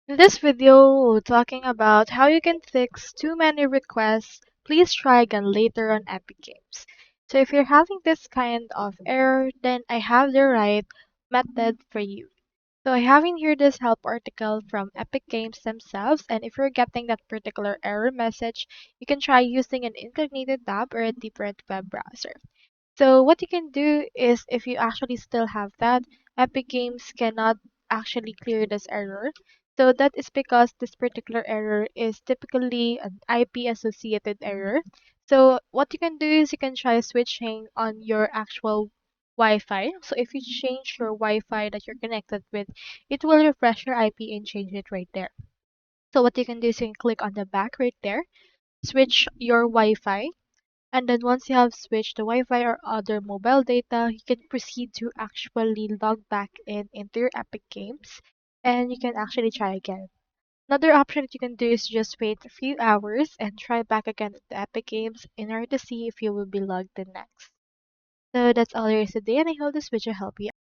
In this video, we're talking about how you can fix too many requests. Please try again later on Epic Games. So if you're having this kind of error, then I have the right method for you. So I have in here this help article from Epic Games themselves, and if you're getting that particular error message, you can try using an incognito tab or a different web browser. So what you can do is if you actually still have that, Epic Games cannot actually clear this error. So that is because this particular error is typically an IP associated error. So what you can do is you can try switching on your actual Wi-Fi. So if you change your Wi-Fi that you're connected with, it will refresh your IP and change it right there. So what you can do is you can click on the back right there, switch your Wi-Fi, and then once you have switched the Wi-Fi or other mobile data, you can proceed to actually log back in into your Epic Games and you can actually try again. Another option that you can do is just wait a few hours and try back again at the Epic Games in order to see if you will be logged in next. So that's all there is today and I hope this video helped you.